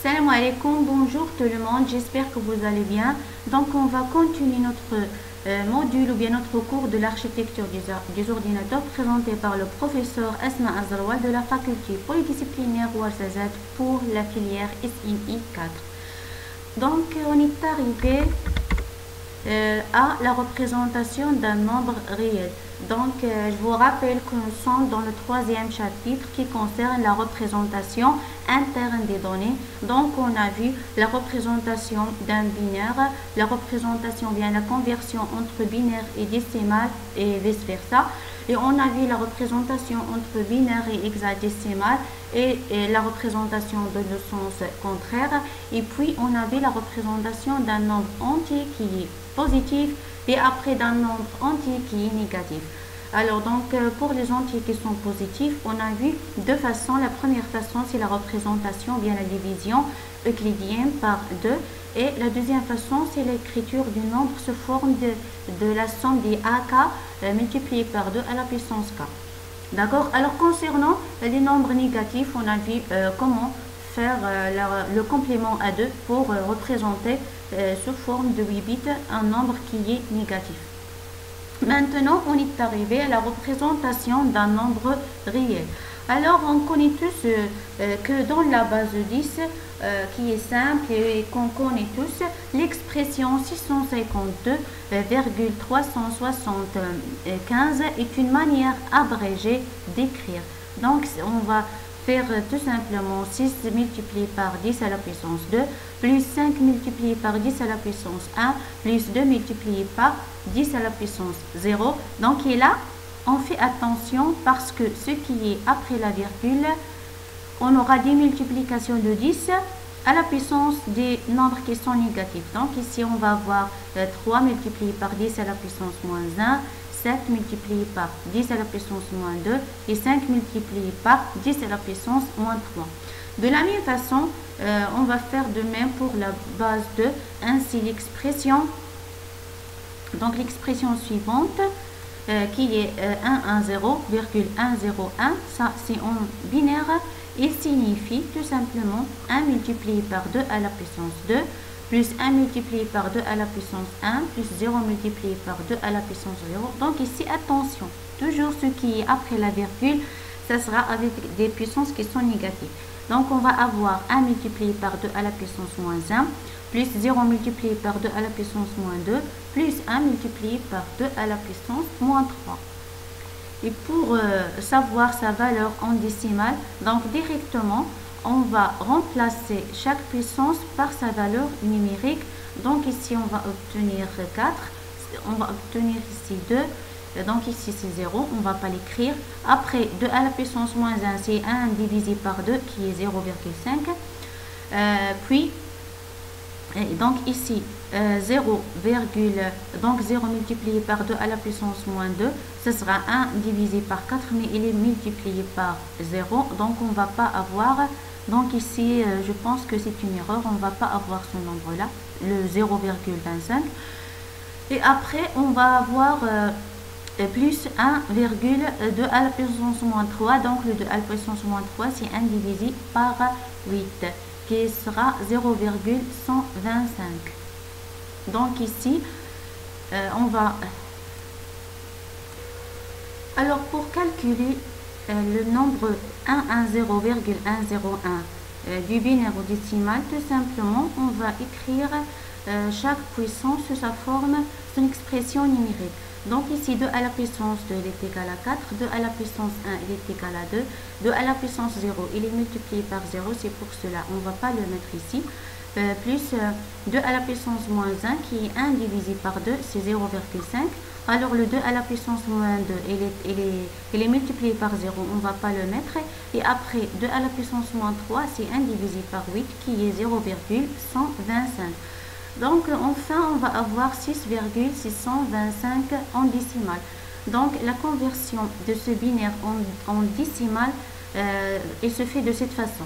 Salam alaikum, bonjour tout le monde, j'espère que vous allez bien. Donc on va continuer notre module ou bien notre cours de l'architecture des ordinateurs présenté par le professeur Asma Azarwal de la faculté polydisciplinaire Ouarzazate pour la filière SMI 4. Donc on est arrivé à la représentation d'un nombre réel. Donc, je vous rappelle que nous sommes dans le troisième chapitre qui concerne la représentation interne des données. Donc, on a vu la représentation d'un binaire, la représentation bien la conversion entre binaire et décimal et vice-versa. Et on a vu la représentation entre binaire et hexadécimal et la représentation de le sens contraire. Et puis, on a vu la représentation d'un nombre entier qui est positif et après d'un nombre entier qui est négatif. Alors donc pour les entiers qui sont positifs, on a vu deux façons. La première façon, c'est la représentation bien la division euclidienne par 2 et la deuxième façon, c'est l'écriture du nombre sous forme de la somme des AK multiplié par 2 à la puissance K. D'accord. Alors concernant les nombres négatifs, on a vu comment faire le complément à 2 pour représenter sous forme de 8 bits un nombre qui est négatif. Maintenant, on est arrivé à la représentation d'un nombre réel. Alors, on connaît tous que dans la base 10, qui est simple et qu'on connaît tous, l'expression 652,375 est une manière abrégée d'écrire. Donc, on va faire tout simplement 6 multiplié par 10 à la puissance 2 plus 5 multiplié par 10 à la puissance 1 plus 2 multiplié par 10 à la puissance 0. Donc et là, on fait attention parce que ce qui est après la virgule, on aura des multiplications de 10 à la puissance des nombres qui sont négatifs. Donc ici, on va avoir 3 multiplié par 10 à la puissance moins 1, 7 multiplié par 10 à la puissance moins 2 et 5 multiplié par 10 à la puissance moins 3. De la même façon, on va faire de même pour la base 2. Ainsi, l'expression suivante qui est 110,101, ça c'est en binaire et signifie tout simplement 1 multiplié par 2 à la puissance 2 plus 1 multiplié par 2 à la puissance 1 plus 0 multiplié par 2 à la puissance 0. Donc ici, attention, toujours ce qui est après la virgule, ça sera avec des puissances qui sont négatives. Donc on va avoir 1 multiplié par 2 à la puissance moins 1 plus 0 multiplié par 2 à la puissance moins 2 plus 1 multiplié par 2 à la puissance moins 3. Et pour savoir sa valeur en décimale, donc directement, on va remplacer chaque puissance par sa valeur numérique. Donc ici, on va obtenir 4. On va obtenir ici 2. Donc ici, c'est 0. On ne va pas l'écrire. Après, 2 à la puissance moins 1, c'est 1 divisé par 2 qui est 0,5. Puis, donc ici, 0 multiplié par 2 à la puissance moins 2, ce sera 1 divisé par 4, mais il est multiplié par 0. Donc, on ne va pas avoir... Donc ici, je pense que c'est une erreur. On ne va pas avoir ce nombre-là, le 0,25. Et après, on va avoir plus 1,2 à la puissance moins 3. Donc le 2 à la puissance moins 3, c'est 1 divisé par 8, qui sera 0,125. Donc ici, on va... Alors pour calculer le nombre 110,101 du binaire au décimal, tout simplement, on va écrire chaque puissance sous sa forme, son expression numérique. Donc ici, 2 à la puissance 2, il est égal à 4, 2 à la puissance 1, il est égal à 2, 2 à la puissance 0, il est multiplié par 0, c'est pour cela, on ne va pas le mettre ici. Plus 2 à la puissance moins 1 qui est 1 divisé par 2, c'est 0,5. Alors le 2 à la puissance moins 2, il est multiplié par 0, on ne va pas le mettre. Et après 2 à la puissance moins 3, c'est 1 divisé par 8 qui est 0,125. Donc enfin, on va avoir 6,625 en décimale. Donc la conversion de ce binaire en décimale, il se fait de cette façon.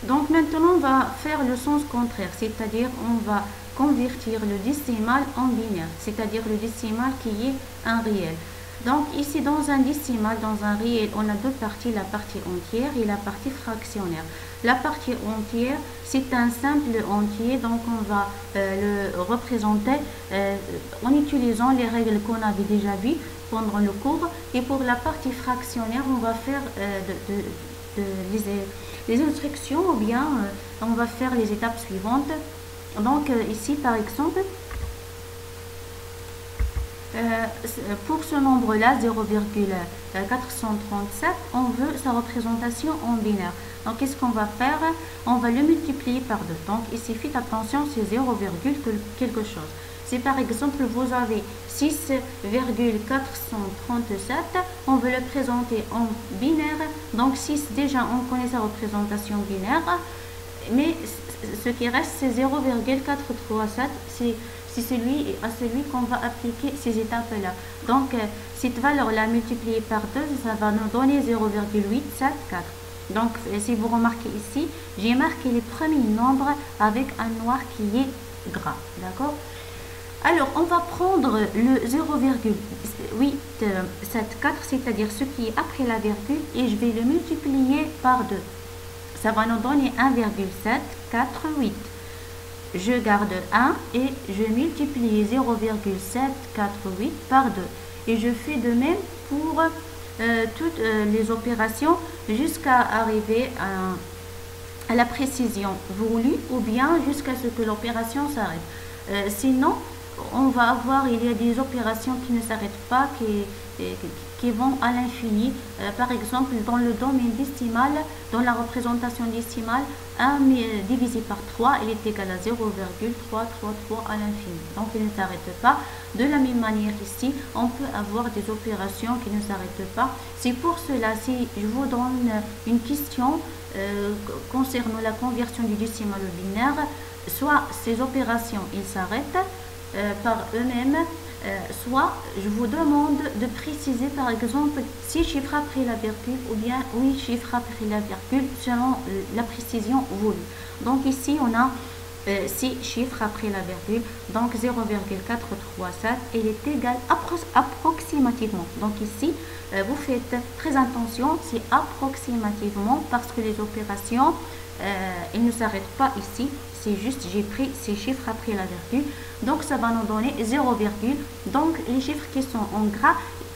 Donc maintenant, on va faire le sens contraire, c'est-à-dire on va convertir le décimal en binaire, c'est-à-dire le décimal qui est un réel. Donc ici dans un décimal, dans un réel, on a deux parties, la partie entière et la partie fractionnaire. La partie entière, c'est un simple entier, donc on va le représenter en utilisant les règles qu'on avait déjà vues pendant le cours. Et pour la partie fractionnaire, on va faire les instructions ou bien on va faire les étapes suivantes. Donc ici par exemple, pour ce nombre-là, 0,437, on veut sa représentation en binaire. Donc, qu'est-ce qu'on va faire? On va le multiplier par 2. Donc, ici, faites attention, c'est 0, quelque chose. Si par exemple, vous avez 6,437, on veut le présenter en binaire. Donc, 6, déjà, on connaît sa représentation binaire. Mais ce qui reste, c'est 0,437. C'est à celui qu'on va appliquer ces étapes-là. Donc, cette valeur-là multipliée par 2, ça va nous donner 0,874. Donc, si vous remarquez ici, j'ai marqué les premiers nombres avec un noir qui est gras. D'accord? Alors, on va prendre le 0,874, c'est-à-dire ce qui est après la virgule, et je vais le multiplier par 2. Ça va nous donner 1,748. Je garde 1 et je multiplie 0,748 par 2. Et je fais de même pour toutes les opérations jusqu'à arriver à la précision voulue ou bien jusqu'à ce que l'opération s'arrête. Sinon, on va avoir, il y a des opérations qui ne s'arrêtent pas, qui vont à l'infini. Par exemple, dans le domaine décimal, dans la représentation décimale, 1 divisé par 3, il est égal à 0,333 à l'infini. Donc, il ne s'arrête pas. De la même manière ici, on peut avoir des opérations qui ne s'arrêtent pas. C'est pour cela, si je vous donne une question concernant la conversion du décimal au binaire, soit ces opérations, ils s'arrêtent par eux-mêmes, soit je vous demande de préciser par exemple 6 chiffres après la virgule ou bien 8 chiffres après la virgule selon la précision voulue. Donc ici on a 6 chiffres après la virgule, donc 0,437, il est égal approximativement. Donc ici vous faites très attention, c'est approximativement parce que les opérations elles ne s'arrêtent pas ici. C'est juste, j'ai pris ces chiffres après la virgule. Donc, ça va nous donner 0, donc les chiffres qui sont en gras,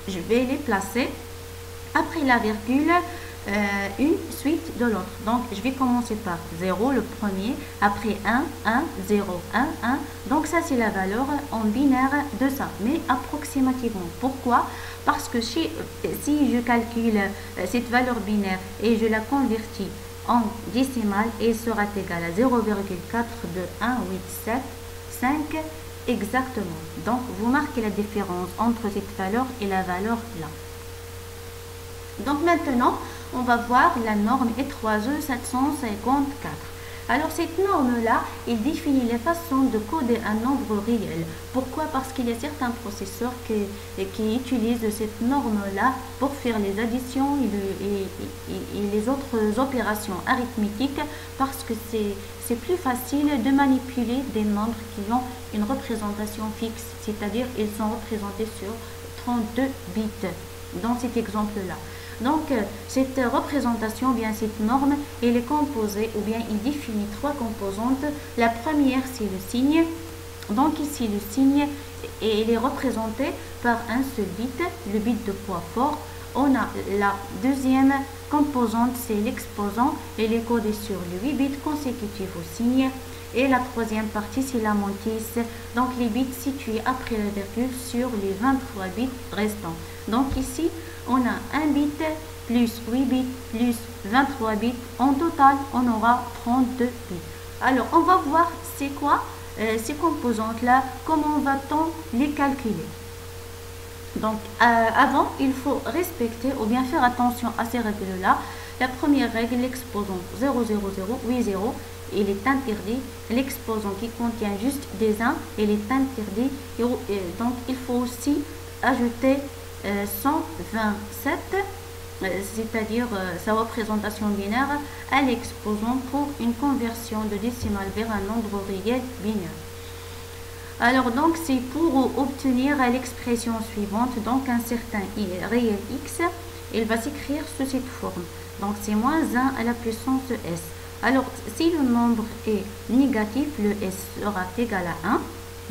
je vais les placer après la virgule, une suite de l'autre. Donc, je vais commencer par 0, le premier, après 1, 1, 0, 1, 1. Donc, ça, c'est la valeur en binaire de ça, mais approximativement. Pourquoi? Parce que si je calcule cette valeur binaire et je la convertis en décimale, et sera égal à 0,42187 exactement. Donc, vous marquez la différence entre cette valeur et la valeur là. Donc, maintenant, on va voir la norme E3E 754. Alors, cette norme-là, il définit les façons de coder un nombre réel. Pourquoi? Parce qu'il y a certains processeurs qui utilisent cette norme-là pour faire les additions et les autres opérations arithmétiques, parce que c'est plus facile de manipuler des nombres qui ont une représentation fixe, c'est-à-dire ils sont représentés sur 32 bits dans cet exemple-là. Donc, cette représentation, bien cette norme, elle est composée, ou bien il définit trois composantes. La première, c'est le signe. Donc, ici, le signe, il est représenté par un seul bit, le bit de poids fort. On a la deuxième composante, c'est l'exposant. Elle est codée sur les 8 bits consécutifs au signe. Et la troisième partie, c'est la mantis, donc les bits situés après la virgule sur les 23 bits restants. Donc ici, on a un bit plus 8 bits plus 23 bits. En total, on aura 32 bits. Alors, on va voir c'est quoi ces composantes-là, comment va-t-on les calculer. Donc, avant, il faut respecter ou bien faire attention à ces règles-là. La première règle, l'exposant 0, 0, 0, 8, 0, il est interdit. L'exposant qui contient juste des 1, il est interdit. Et donc, il faut aussi ajouter 127, c'est-à-dire sa représentation binaire, à l'exposant pour une conversion de décimale vers un nombre réel binaire. Alors donc c'est pour obtenir l'expression suivante, donc un certain réel x, il va s'écrire sous cette forme. Donc c'est moins 1 à la puissance de s. Alors si le nombre est négatif, le s sera égal à 1.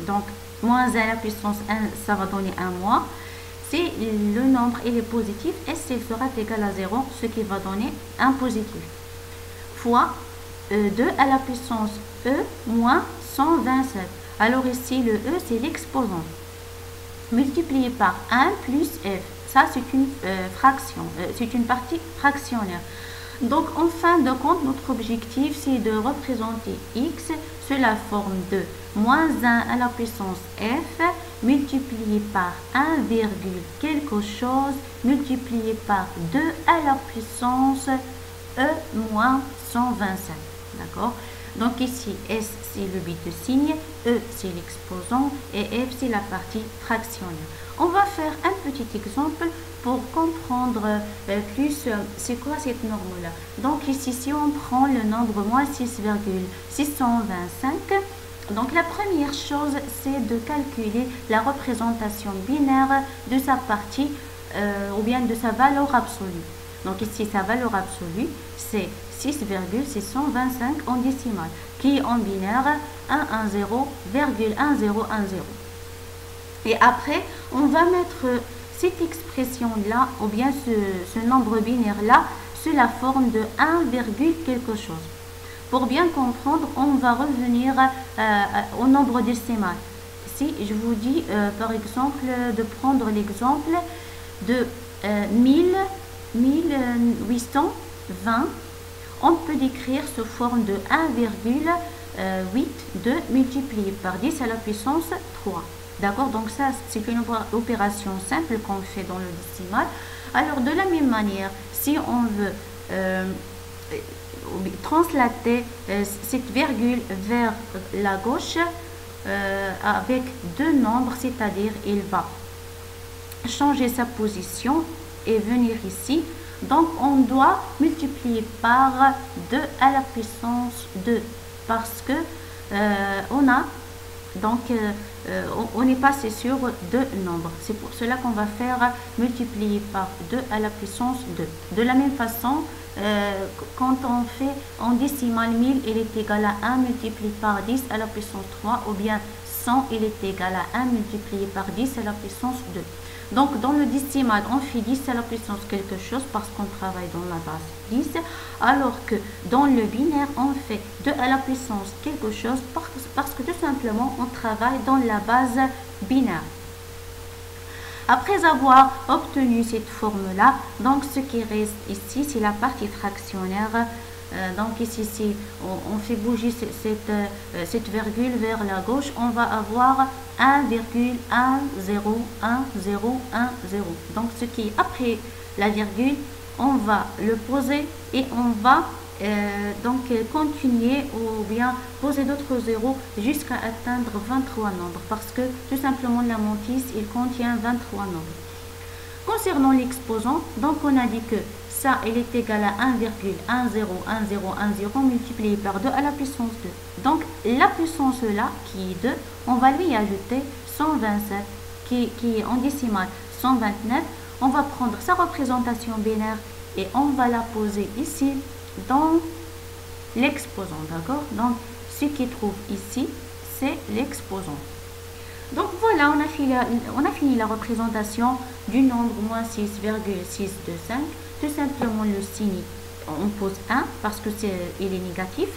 Donc moins 1 à la puissance 1, ça va donner 1 moins. Si le nombre il est positif, s il sera égal à 0, ce qui va donner 1 positif. Fois 2 à la puissance e moins 127. Alors ici, le e, c'est l'exposant. Multiplié par 1 plus f. Ça, c'est une fraction. C'est une partie fractionnaire. Donc, en fin de compte, notre objectif, c'est de représenter x sous la forme de moins 1 à la puissance f multiplié par 1 virgule quelque chose multiplié par 2 à la puissance e moins 127. D'accord? Donc ici, S, c'est le bit de signe, E, c'est l'exposant et F, c'est la partie fractionnaire. On va faire un petit exemple pour comprendre plus c'est quoi cette norme-là. Donc ici, si on prend le nombre moins 6,625, donc la première chose, c'est de calculer la représentation binaire de sa partie ou bien de sa valeur absolue. Donc ici, sa valeur absolue, c'est 6,625 en décimale, qui est en binaire 110,1010. Et après, on va mettre cette expression-là, ou bien ce nombre binaire-là, sous la forme de 1, quelque chose. Pour bien comprendre, on va revenir au nombre décimal. Si je vous dis, par exemple, de prendre l'exemple de 1820, on peut décrire sous forme de 1,82 multiplié par 10 à la puissance 3. D'accord? Donc ça, c'est une opération simple qu'on fait dans le décimal. Alors, de la même manière, si on veut translater cette virgule vers la gauche avec deux nombres, c'est-à-dire il va changer sa position et venir ici. Donc on doit multiplier par 2 à la puissance 2 parce que on est passé sur deux nombres. C'est pour cela qu'on va faire multiplier par 2 à la puissance 2. De la même façon, quand on fait en décimale 1000, il est égal à 1 multiplié par 10 à la puissance 3, ou bien 100, il est égal à 1 multiplié par 10 à la puissance 2. Donc, dans le décimal, on fait 10 à la puissance quelque chose parce qu'on travaille dans la base 10, alors que dans le binaire, on fait 2 à la puissance quelque chose parce que tout simplement, on travaille dans la base binaire. Après avoir obtenu cette forme-là, donc ce qui reste ici, c'est la partie fractionnaire. Donc ici, on fait bouger cette virgule vers la gauche, on va avoir 1,101010. Donc ce qui est après la virgule, on va le poser et on va continuer ou bien poser d'autres zéros jusqu'à atteindre 23 nombres parce que tout simplement la mantis il contient 23 nombres. Concernant l'exposant, donc on a dit que ça il est égal à 1,101010 multiplié par 2 à la puissance 2. Donc la puissance là qui est 2, on va lui ajouter 127 qui est en décimale 129. On va prendre sa représentation binaire et on va la poser ici dans l'exposant, d'accord? Donc ce qui trouve ici c'est l'exposant. Donc voilà, on a fini la représentation du nombre moins 6,625. Tout simplement le signe, on pose 1 parce que il est négatif.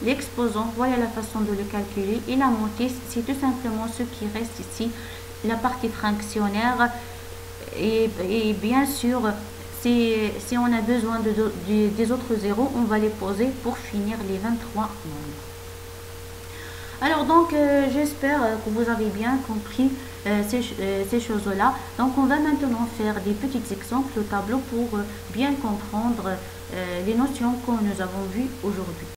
L'exposant, voilà la façon de le calculer. Et la moitié, c'est tout simplement ce qui reste ici, la partie fractionnaire. Et bien sûr, si on a besoin des autres zéros, on va les poser pour finir les 23 nombres. Alors donc, j'espère que vous avez bien compris ces choses-là. Donc, on va maintenant faire des petits exemples au tableau pour bien comprendre les notions que nous avons vues aujourd'hui.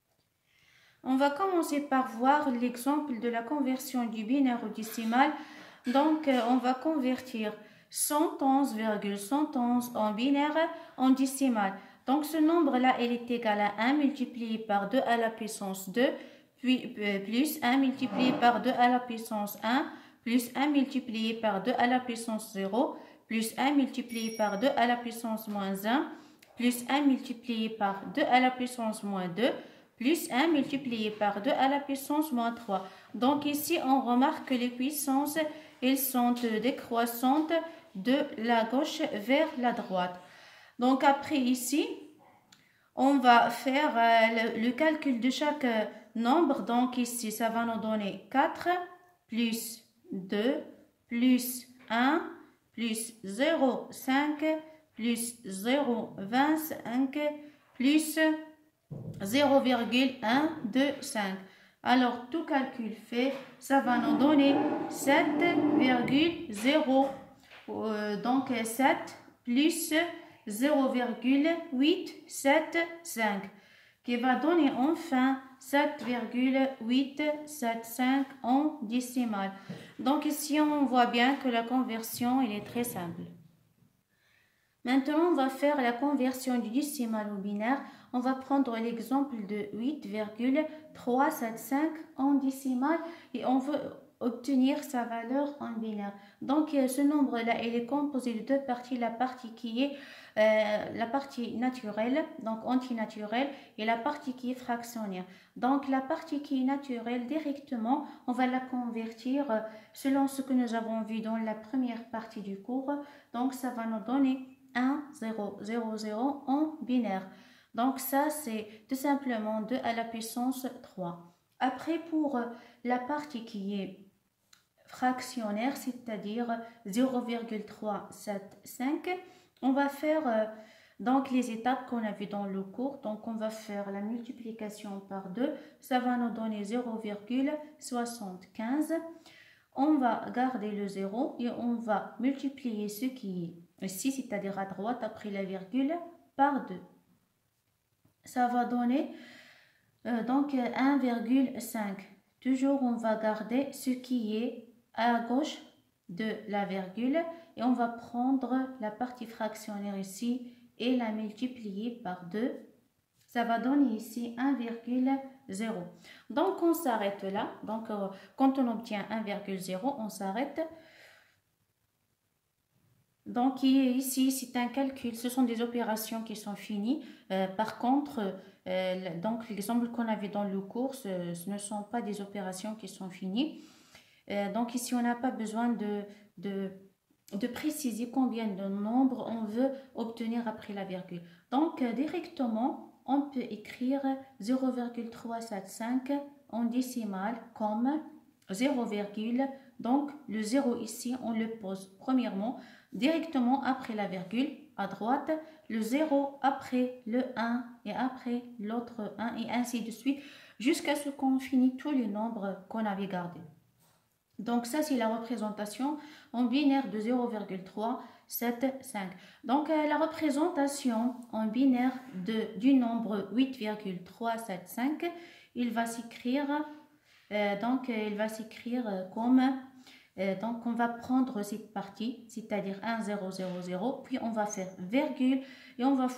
On va commencer par voir l'exemple de la conversion du binaire au décimal. Donc, on va convertir 111,111 en binaire en décimal. Donc, ce nombre-là, il est égal à 1 multiplié par 2 à la puissance 2 puis plus 1 multiplié par 2 à la puissance 1, plus 1 multiplié par 2 à la puissance 0, plus 1 multiplié par 2 à la puissance moins 1, plus 1 multiplié par 2 à la puissance moins 2, plus 1 multiplié par 2 à la puissance moins 3. Donc ici, on remarque que les puissances, elles sont décroissantes de la gauche vers la droite. Donc après ici, on va faire le calcul de chaque nombre. Donc ici, ça va nous donner 4 plus 2 plus 1 plus 0,5 plus 0,25 plus 0,125. Alors, tout calcul fait, ça va nous donner 7,0. Donc, 7 plus 0,875 qui va donner enfin 7,875 en décimale. Donc, ici, on voit bien que la conversion, elle est très simple. Maintenant, on va faire la conversion du décimal au binaire. On va prendre l'exemple de 8,375 en décimale et on veut obtenir sa valeur en binaire. Donc, ce nombre-là, il est composé de deux parties. La partie qui est la partie naturelle, donc antinaturelle, et la partie qui est fractionnaire. Donc, la partie qui est naturelle, directement, on va la convertir selon ce que nous avons vu dans la première partie du cours. Donc, ça va nous donner 1, 0, 0, 0 en binaire. Donc ça, c'est tout simplement 2 à la puissance 3. Après, pour la partie qui est fractionnaire, c'est-à-dire 0,375, on va faire donc les étapes qu'on a vues dans le cours. Donc on va faire la multiplication par 2, ça va nous donner 0,75. On va garder le 0 et on va multiplier ce qui est ici, c'est-à-dire à droite après la virgule, par 2. Ça va donner donc 1,5. Toujours, on va garder ce qui est à gauche de la virgule et on va prendre la partie fractionnaire ici et la multiplier par 2. Ça va donner ici 1,0. Donc, on s'arrête là. Donc, quand on obtient 1,0, on s'arrête. Donc, ici, c'est un calcul. Ce sont des opérations qui sont finies. Par contre, donc l'exemple qu'on avait dans le cours, ce ne sont pas des opérations qui sont finies. Donc, ici, on n'a pas besoin de préciser combien de nombres on veut obtenir après la virgule. Donc, directement, on peut écrire 0,375 en décimale comme 0, donc le 0 ici, on le pose premièrement directement après la virgule à droite, le 0 après le 1 et après l'autre 1 et ainsi de suite jusqu'à ce qu'on finisse tous les nombres qu'on avait gardés. Donc ça, c'est la représentation en binaire de 0,375. Donc la représentation en binaire du nombre 8,375, il va s'écrire comme donc on va prendre cette partie, c'est-à-dire 1, 0, 0, 0, puis on va faire virgule et on va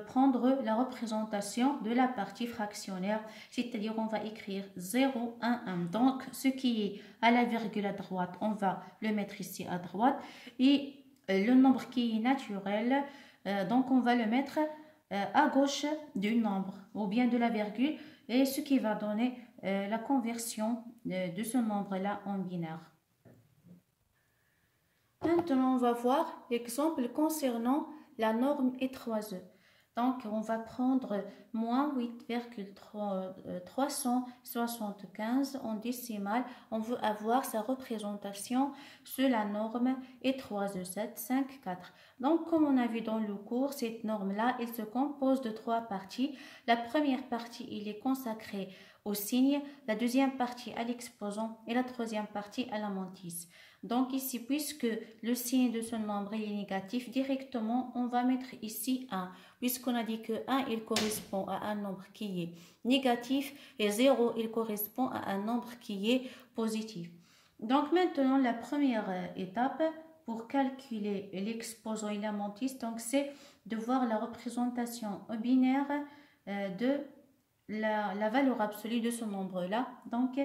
prendre la représentation de la partie fractionnaire, c'est-à-dire on va écrire 0, 1, 1. Donc ce qui est à la virgule à droite, on va le mettre ici à droite et le nombre qui est naturel, donc on va le mettre à gauche du nombre ou bien de la virgule et ce qui va donner la conversion de ce nombre-là en binaire. Maintenant, on va voir l'exemple concernant la norme E3E. Donc, on va prendre moins 8,375 en décimale. On veut avoir sa représentation sur la norme E3E754. Donc, comme on a vu dans le cours, cette norme-là, elle se compose de trois parties. La première partie, elle est consacrée au signe, la deuxième partie à l'exposant et la troisième partie à la mantis. Donc ici, puisque le signe de ce nombre est négatif, directement, on va mettre ici 1. Puisqu'on a dit que 1, il correspond à un nombre qui est négatif et 0, il correspond à un nombre qui est positif. Donc maintenant, la première étape pour calculer l'exposant et la mantis, donc c'est de voir la représentation binaire de la valeur absolue de ce nombre-là. Donc,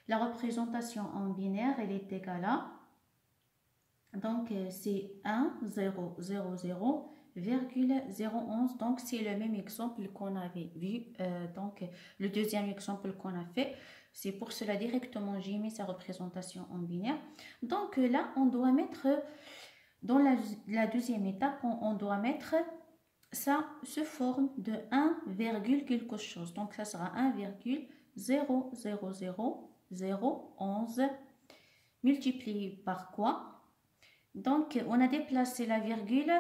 la représentation en binaire, elle est égale à, donc c'est 1, 0, 0, 0, virgule 011. Donc, c'est le même exemple qu'on avait vu. Donc, le deuxième exemple qu'on a fait. C'est pour cela directement, j'ai mis sa représentation en binaire. Donc, là, on doit mettre, dans la deuxième étape, on doit mettre ça se forme de 1, quelque chose. Donc, ça sera 1,0000011 multiplié par quoi? Donc, on a déplacé la virgule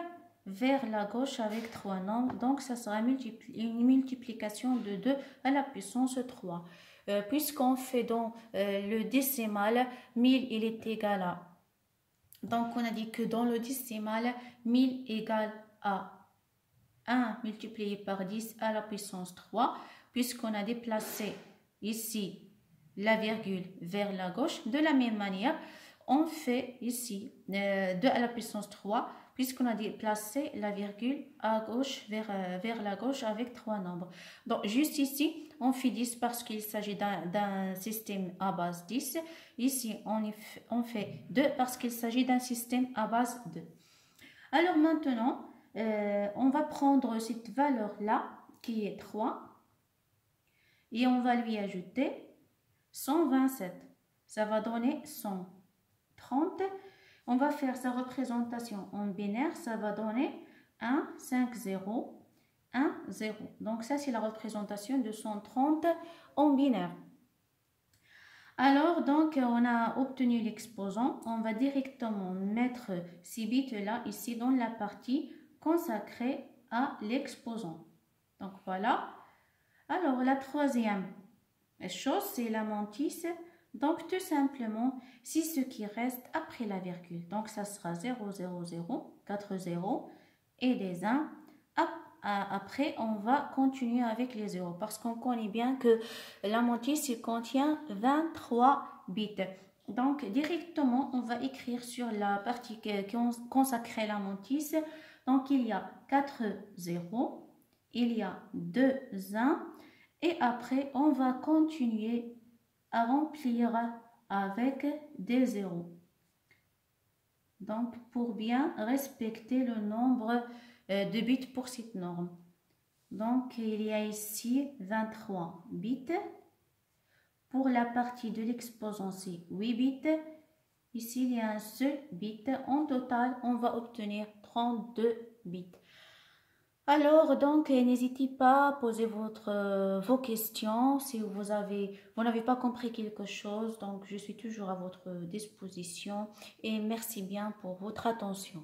vers la gauche avec 3 nombres. Donc, ça sera une multiplication de 2 à la puissance 3. Puisqu'on fait dans le décimal, 1000, il est égal à... Donc, on a dit que dans le décimal, 1000 égale à 1 multiplié par 10 à la puissance 3, puisqu'on a déplacé ici la virgule vers la gauche. De la même manière, on fait ici 2 à la puissance 3, puisqu'on a déplacé la virgule à gauche vers la gauche avec 3 nombres. Donc, juste ici, on fait 10 parce qu'il s'agit d'un système à base 10. Ici, on fait 2 parce qu'il s'agit d'un système à base 2. Alors maintenant, on va prendre cette valeur-là, qui est 3, et on va lui ajouter 127. Ça va donner 130. On va faire sa représentation en binaire, ça va donner 1, 5, 0, 1, 0. Donc ça, c'est la représentation de 130 en binaire. Alors, donc, on a obtenu l'exposant. On va directement mettre ces bits-là ici dans la partie consacrée à l'exposant. Donc, voilà. Alors, la troisième chose, c'est la mantis. Donc, tout simplement, c'est ce qui reste après la virgule. Donc, ça sera 0, 0, 0, 4 0 et des 1. Après, on va continuer avec les 0 parce qu'on connaît bien que la mantis, il contient 23 bits. Donc, directement, on va écrire sur la partie qui est consacrée à la mantis. Donc, il y a 4 0, il y a 2 1 et après, on va continuer à remplir avec des 0. Donc, pour bien respecter le nombre de bits pour cette norme. Donc, il y a ici 23 bits. Pour la partie de l'exposant, c'est 8 bits. Ici, il y a un seul bit. En total, on va obtenir 32 bits. Alors, donc, n'hésitez pas à poser vos questions si vous n'avez pas compris quelque chose. Donc, je suis toujours à votre disposition et merci bien pour votre attention.